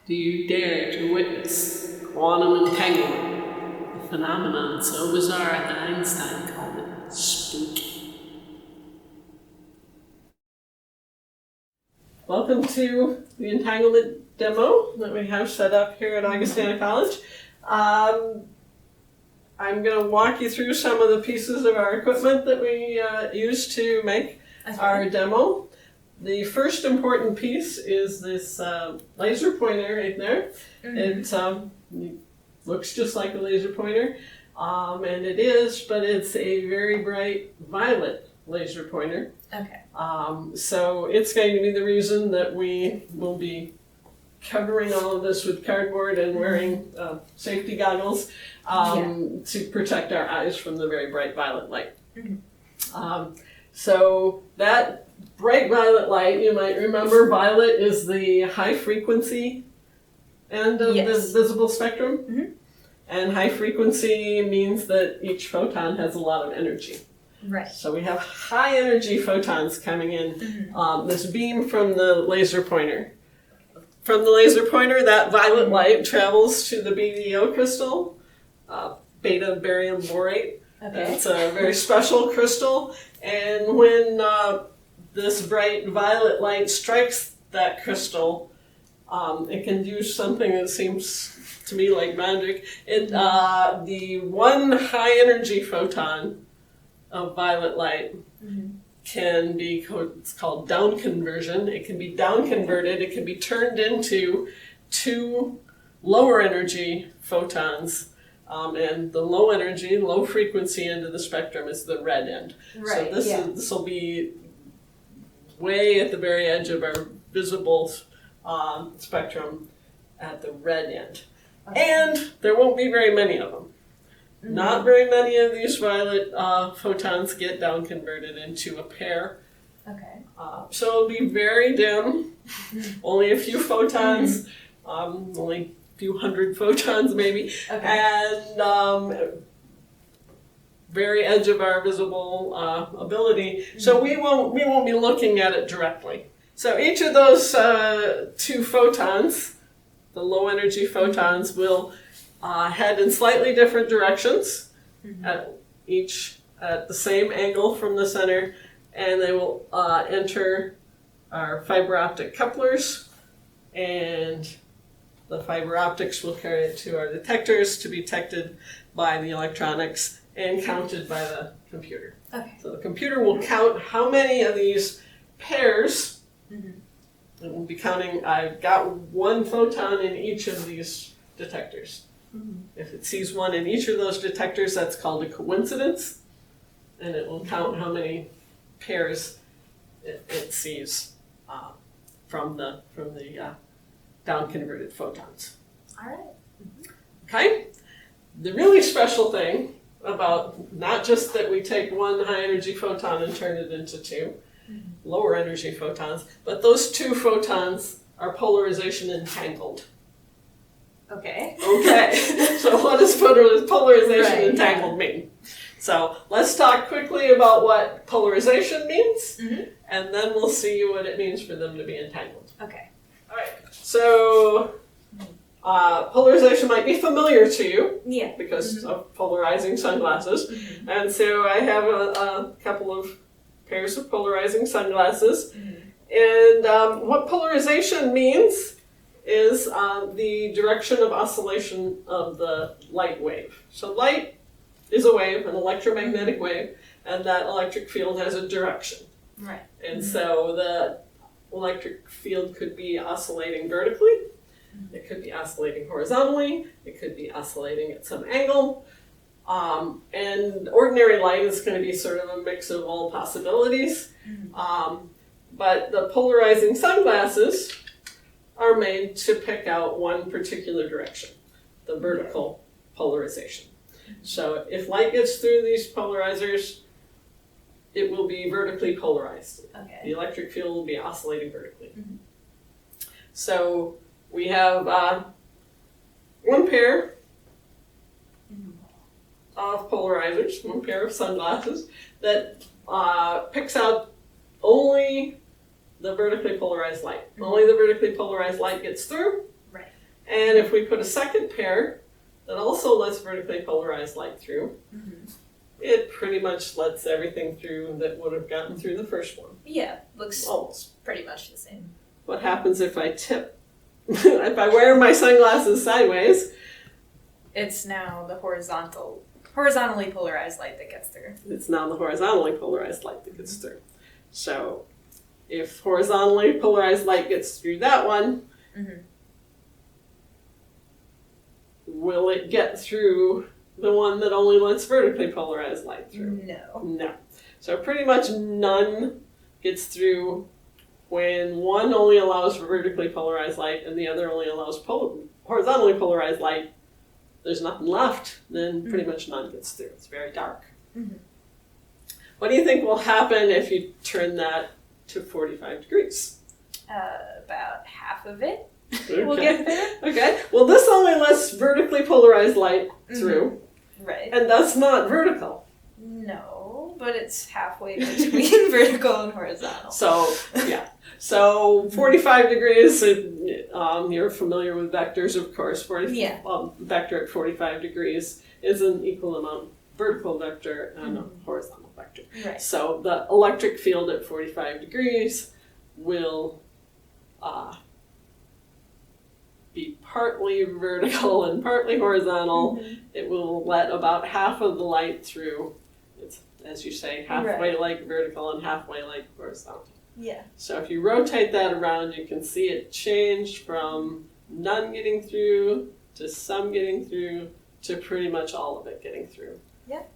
Do you dare to witness quantum entanglement, a phenomenon so bizarre that Einstein called it spooky? Welcome to the entanglement demo that we have set up here at Augustana College. I'm going to walk you through some of the pieces of our equipment that we use to make our demo. The first important piece is this laser pointer right there. Mm-hmm. It looks just like a laser pointer, and it is, but it's a very bright violet laser pointer. Okay. So it's going to be the reason that we will be covering all of this with cardboard and wearing safety goggles to protect our eyes from the very bright violet light. Mm-hmm. So that bright violet light, you might remember, violet is the high frequency end of the visible spectrum. Mm-hmm. And high frequency means that each photon has a lot of energy. Right. So we have high energy photons coming in, this beam from the laser pointer. From the laser pointer, that violet light travels to the BDO crystal, beta barium borate. Okay. It's a very special crystal, and when this bright violet light strikes that crystal, it can do something that seems to me like magic. The one high energy photon of violet light can be, it's called down conversion. It can be down converted. It can be turned into two lower energy photons. And the low energy, low frequency end of the spectrum is the red end. Right, so this will be way at the very edge of our visible spectrum at the red end. Okay. And there won't be very many of them. Mm-hmm. Not very many of these violet photons get down converted into a pair. Okay. So it'll be very dim, only a few photons, only few hundred photons maybe, and very edge of our visible ability. So we won't be looking at it directly. So each of those two photons, the low energy photons, will head in slightly different directions, each at the same angle from the center, and they will enter our fiber optic couplers, and the fiber optics will carry it to our detectors to be detected by the electronics and counted by the computer. Okay. So the computer will count how many of these pairs. It will be counting, I've got one photon in each of these detectors. If it sees one in each of those detectors, that's called a coincidence, and it will count how many pairs it sees from the down-converted photons. All right. Okay? The really special thing about not just that we take one high-energy photon and turn it into two lower-energy photons, but those two photons are polarization entangled. Okay. Okay. So what does polarization entangled mean? So let's talk quickly about what polarization means, and then we'll see what it means for them to be entangled. Okay. All right. So polarization might be familiar to you because of polarizing sunglasses. And so I have a couple of pairs of polarizing sunglasses. And what polarization means is the direction of oscillation of the light wave. So light is a wave, an electromagnetic wave, and that electric field has a direction. Right. And so the electric field could be oscillating vertically, it could be oscillating horizontally, it could be oscillating at some angle, and ordinary light is going to be sort of a mix of all possibilities, but the polarizing sunglasses are made to pick out one particular direction, the vertical polarization. So if light gets through these polarizers, it will be vertically polarized. Okay. The electric field will be oscillating vertically. So we have one pair of polarizers, one pair of sunglasses that picks out only the vertically polarized light. Only the vertically polarized light gets through. Right. And if we put a second pair that also lets vertically polarized light through, it pretty much lets everything through that would have gotten through the first one. Yeah, looks almost pretty much the same. What happens if I tip? If I wear my sunglasses sideways? It's now the horizontally polarized light that gets through. It's now the horizontally polarized light that gets through. So if horizontally polarized light gets through that one, will it get through the one that only lets vertically polarized light through? No. So pretty much none gets through when one only allows for vertically polarized light and the other only allows horizontally polarized light. There's nothing left, then pretty much none gets through. It's very dark. What do you think will happen if you turn that to 45 degrees? About half of it Okay. will get there. Okay. Well, this only lets vertically polarized light through. Right. And that's not vertical. No, but it's halfway between vertical and horizontal. So, yeah. So 45 degrees, you're familiar with vectors, of course. Vector at 45 degrees is an equal amount vertical vector and a horizontal vector. Right. So the electric field at 45 degrees will be partly vertical and partly horizontal. It will let about half of the light through. It's, as you say, halfway like vertical and halfway like horizontal. Yeah. So if you rotate that around, you can see it change from none getting through to some getting through to pretty much all of it getting through. Yep.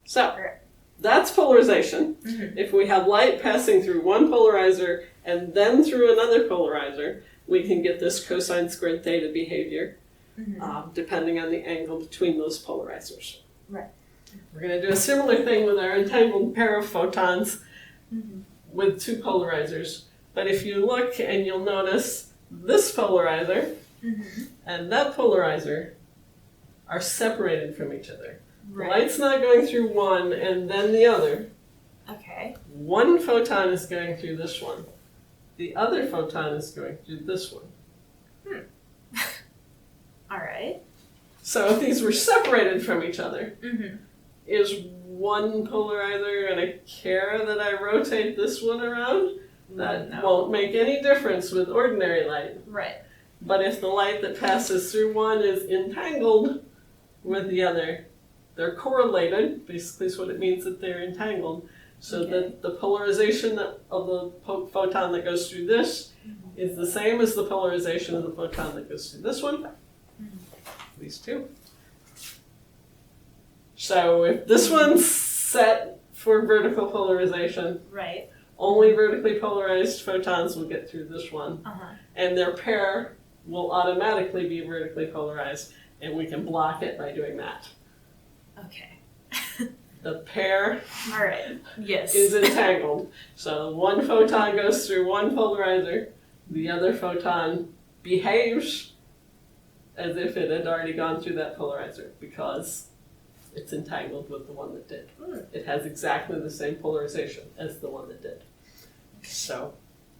So that's polarization. If we have light passing through one polarizer and then through another polarizer, we can get this cosine squared theta behavior, depending on the angle between those polarizers. Right. We're going to do a similar thing with our entangled pair of photons with two polarizers. But if you look and you'll notice this polarizer and that polarizer are separated from each other. Right. Light's not going through one and then the other. Okay. One photon is going through this one. The other photon is going through this one. All right. So if these were separated from each other, is one polarizer going to care that I rotate this one around? That won't make any difference with ordinary light. Right. But if the light that passes through one is entangled with the other, they're correlated, basically is what it means that they're entangled, so that the polarization of the photon that goes through this is the same as the polarization of the photon that goes through this one, these two. So if this one's set for vertical polarization, right, only vertically polarized photons will get through this one, and their pair will automatically be vertically polarized, and we can block it by doing that. Okay. The pair is entangled. So one photon goes through one polarizer, the other photon behaves as if it had already gone through that polarizer because it's entangled with the one that did. It has exactly the same polarization as the one that did. So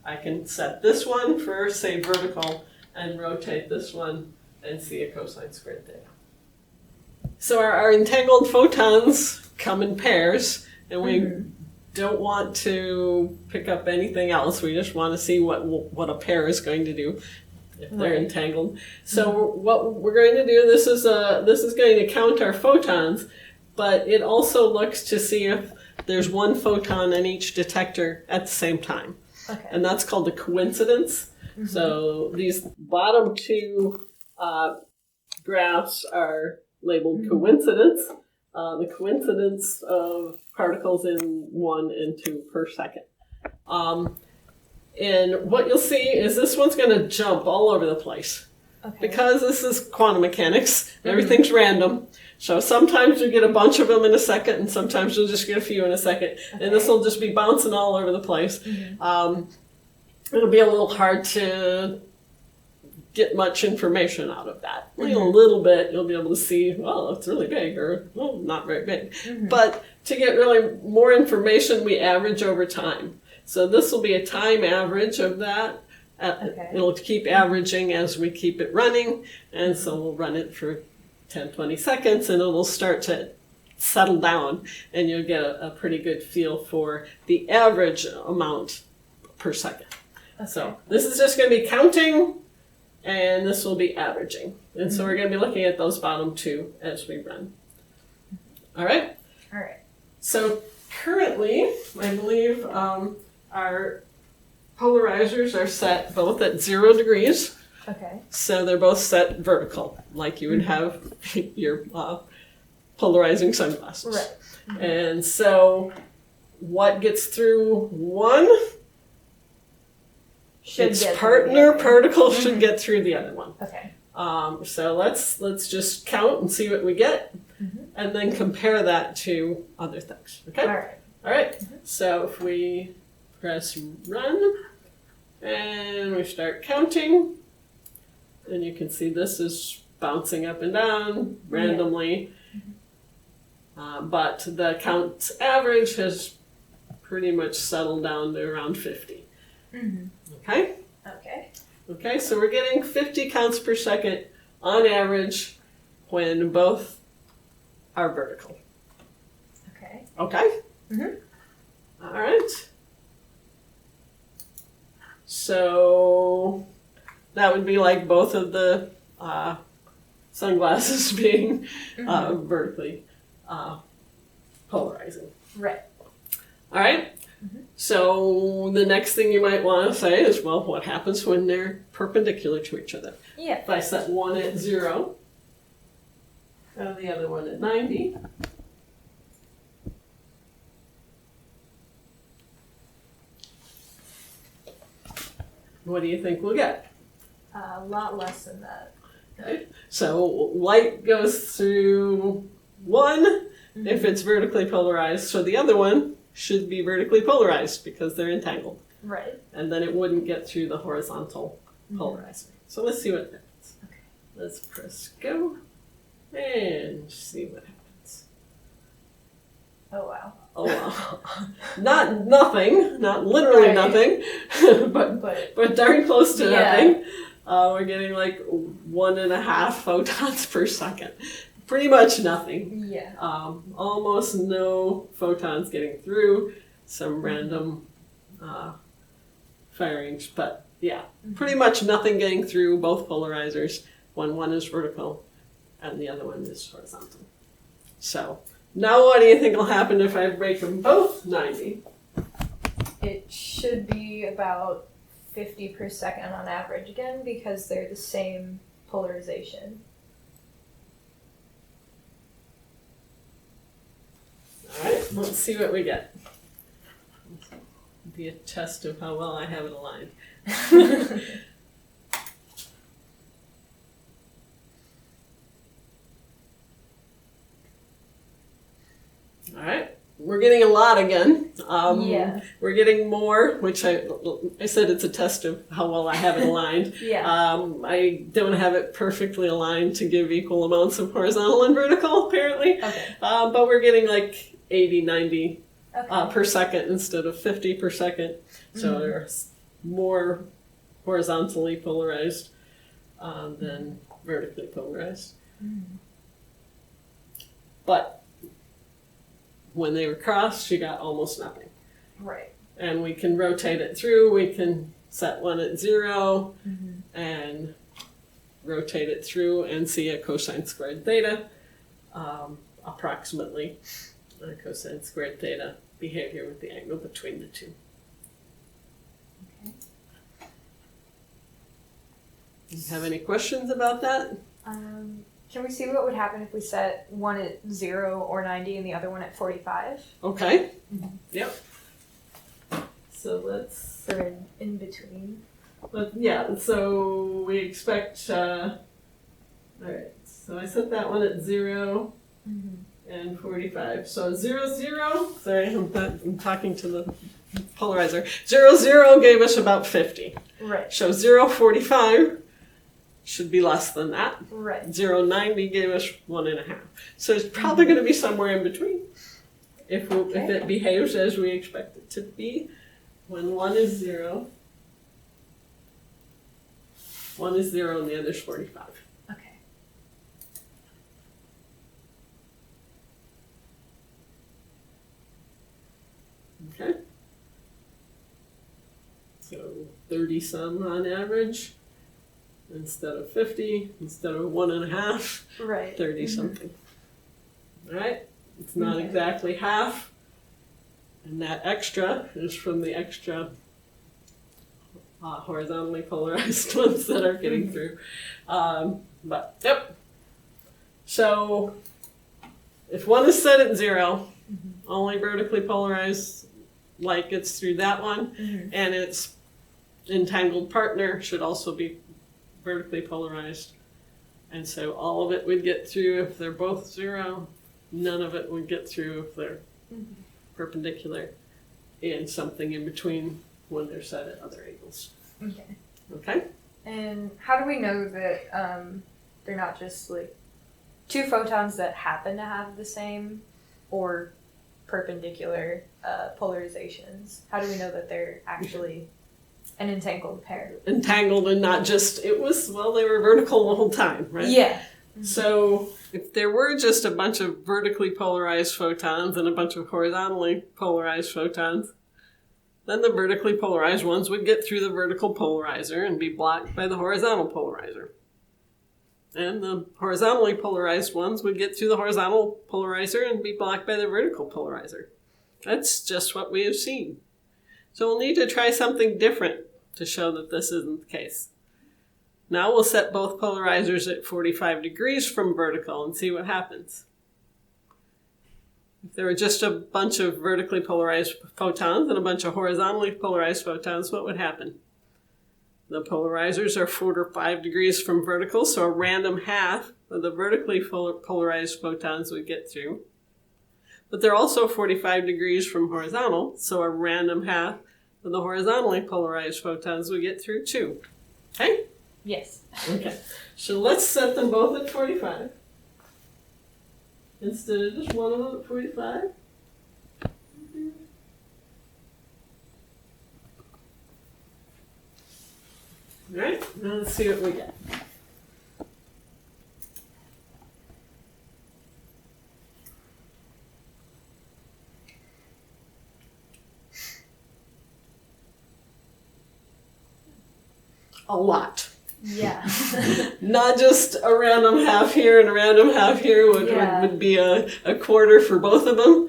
I can set this one for, say, vertical and rotate this one and see a cosine squared theta. So our entangled photons come in pairs, and we don't want to pick up anything else. We just want to see what a pair is going to do if they're entangled. So what we're going to do, this is going to count our photons, but it also looks to see if there's one photon in each detector at the same time. Okay. And that's called a coincidence. So these bottom two graphs are labeled coincidence. The coincidence of particles in 1 and 2 per second. And what you'll see is this one's going to jump all over the place. Okay. Because this is quantum mechanics, everything's random. So sometimes you get a bunch of them in a second, and sometimes you'll just get a few in a second. Okay. And this will just be bouncing all over the place. It'll be a little hard to get much information out of that. A little bit, you'll be able to see, well, it's really big, or, well, not very big. But to get really more information, we average over time. So this will be a time average of that. It'll keep averaging as we keep it running, and so we'll run it for 10, 20 seconds, and it'll start to settle down, and you'll get a pretty good feel for the average amount per second. So this is just going to be counting, and this will be averaging. And so we're going to be looking at those bottom two as we run. All right? All right. So currently, I believe our polarizers are set both at 0 degrees. Okay. So they're both set vertical, like you would have your polarizing sunglasses. Right. And so what gets through one, its partner particle should get through the other one. Okay. So let's just count and see what we get, and then compare that to other things. Okay? All right. So if we press run, and we start counting, and you can see this is bouncing up and down randomly. But the count average has pretty much settled down to around 50. Okay? Okay, so we're getting 50 counts per second on average when both are vertical. Okay? All right. So that would be like both of the sunglasses being vertically polarizing. Right. All right. So the next thing you might want to say is, well, what happens when they're perpendicular to each other? Yeah. If I set one at 0 and the other one at 90. What do you think we'll get? A lot less than that. Okay. So light goes through one if it's vertically polarized, so the other one should be vertically polarized because they're entangled. Right. And then it wouldn't get through the horizontal polarizer. So let's see what happens. Okay. Let's press go and see what happens. Oh, wow. Oh, wow. Not nothing, not literally nothing, but darn close to nothing. We're getting like 1.5 photons per second. Pretty much nothing. Yeah. Almost no photons getting through, some random firings, but yeah, pretty much nothing getting through both polarizers when one is vertical and the other one is horizontal. So now what do you think will happen if I break them both 90? It should be about 50 per second on average again because they're the same polarization. All right, let's see what we get. It'll be a test of how well I have it aligned. All right, we're getting a lot again. We're getting more, which I said it's a test of how well I have it aligned. I don't have it perfectly aligned to give equal amounts of horizontal and vertical, apparently. But we're getting like 80, 90 per second instead of 50 per second. So there's more horizontally polarized than vertically polarized. But when they were crossed, you got almost nothing. Right. And we can rotate it through. We can set one at 0 and rotate it through and see a cosine squared theta, approximately a cosine squared theta behavior with the angle between the two. Do you have any questions about that? Can we see what would happen if we set one at 0 or 90 and the other one at 45? Okay. Yep. So let's... Or in between. But yeah, so we expect... all right, so I set that one at 0 and 45. So 0, 0, sorry, I'm talking to the polarizer. 0, 0 gave us about 50. Right. So 0, 45 should be less than that. Right. 0.90 gave us 1.5. So it's probably going to be somewhere in between if it behaves as we expect it to be. When 1 is 0, 1 is 0 and the other is 45. Okay. Okay. So 30 some on average instead of 50, instead of 1.5, Right. 30 something. All right. It's not exactly half. And that extra is from the extra horizontally polarized ones that are getting through. But, yep. So, if 1 is set at 0, only vertically polarized light gets through that one, and its entangled partner should also be vertically polarized. And so all of it would get through if they're both 0. None of it would get through if they're perpendicular, and something in between when they're set at other angles. Okay. Okay? And how do we know that they're not just like 2 photons that happen to have the same or perpendicular polarizations? How do we know that they're actually an entangled pair? Entangled and not just, they were vertical the whole time, right? Yeah. So if there were just a bunch of vertically polarized photons and a bunch of horizontally polarized photons, then the vertically polarized ones would get through the vertical polarizer and be blocked by the horizontal polarizer. And the horizontally polarized ones would get through the horizontal polarizer and be blocked by the vertical polarizer. That's just what we have seen. So we'll need to try something different to show that this isn't the case. Now we'll set both polarizers at 45 degrees from vertical and see what happens. If there were just a bunch of vertically polarized photons and a bunch of horizontally polarized photons, what would happen? The polarizers are 45 degrees from vertical, so a random half of the vertically polarized photons would get through. But they're also 45 degrees from horizontal, so a random half of the horizontally polarized photons would get through too. Okay? Yes. Okay. So let's set them both at 45. Instead of just one of them at 45. All right, now let's see what we get. A lot. Yeah. Not just a random half here and a random half here, which would be a quarter for both of them.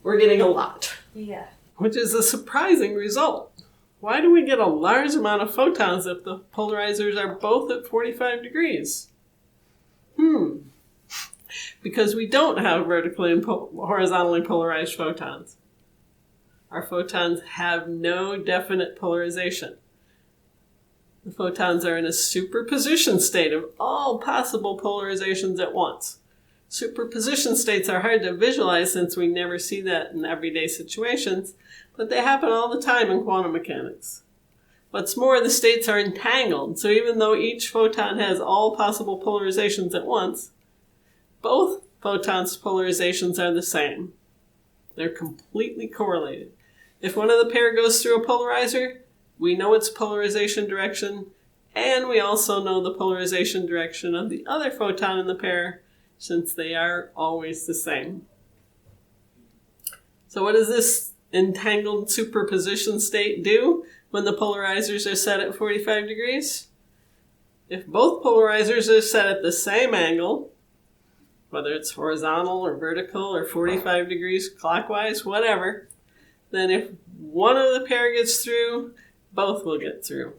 We're getting a lot. Yeah. Which is a surprising result. Why do we get a large amount of photons if the polarizers are both at 45 degrees? Because we don't have vertically and horizontally polarized photons. Our photons have no definite polarization. The photons are in a superposition state of all possible polarizations at once. Superposition states are hard to visualize since we never see that in everyday situations, but they happen all the time in quantum mechanics. What's more, the states are entangled, so even though each photon has all possible polarizations at once, both photons' polarizations are the same. They're completely correlated. If one of the pair goes through a polarizer, we know its polarization direction, and we also know the polarization direction of the other photon in the pair, since they are always the same. So what does this entangled superposition state do when the polarizers are set at 45 degrees? If both polarizers are set at the same angle, whether it's horizontal or vertical or 45 degrees clockwise, whatever, then if one of the pair gets through, both will get through.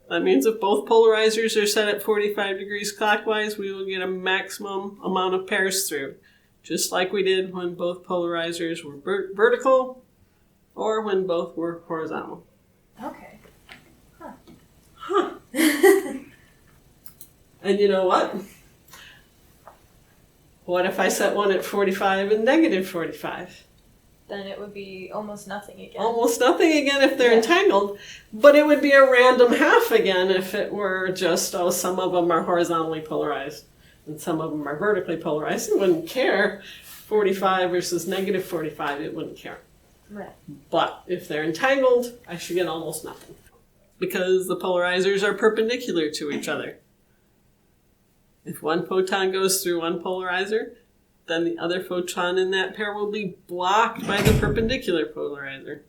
That means if both polarizers are set at 45 degrees clockwise, we will get a maximum amount of pairs through, just like we did when both polarizers were vertical or when both were horizontal. Okay. And you know what? What if I set one at 45 and negative 45? then it would be almost nothing again. Almost nothing again if they're entangled, but it would be a random half again if it were just, some of them are horizontally polarized and some of them are vertically polarized. It wouldn't care. 45 versus negative 45, it wouldn't care. Right. But if they're entangled, I should get almost nothing. Because the polarizers are perpendicular to each other. If one photon goes through one polarizer, then the other photon in that pair will be blocked by the perpendicular polarizer.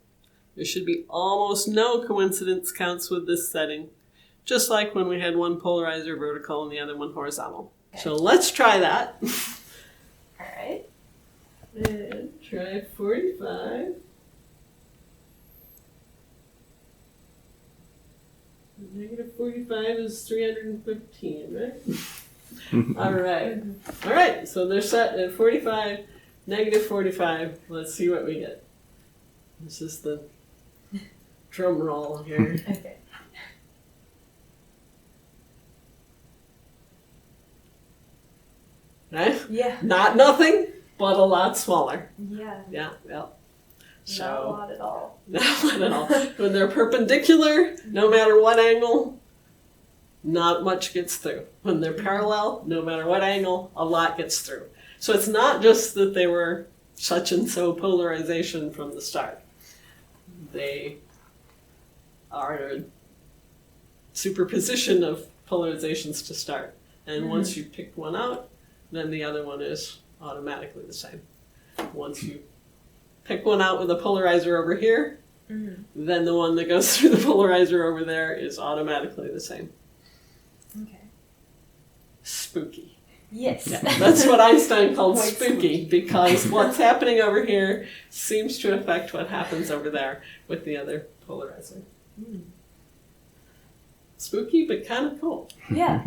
There should be almost no coincidence counts with this setting, just like when we had one polarizer vertical and the other one horizontal. Okay. So let's try that. All right. And try 45. Negative 45 is 315, right? All right, so they're set at 45, negative 45. Let's see what we get. This is the drum roll here. Okay. Right? Yeah. Not nothing, but a lot smaller. Yeah. Yeah. So, not a lot at all. Not a lot at all. When they're perpendicular, no matter what angle, not much gets through. When they're parallel, no matter what angle, a lot gets through. So it's not just that they were such and so polarization from the start. They are a superposition of polarizations to start. And once you pick one out, then the other one is automatically the same. Once you pick one out with a polarizer over here, then the one that goes through the polarizer over there is automatically the same. Okay. Spooky. Yes. Yeah, that's what Einstein called spooky, because what's happening over here seems to affect what happens over there with the other polarizer. Spooky, but kind of cool. Yeah.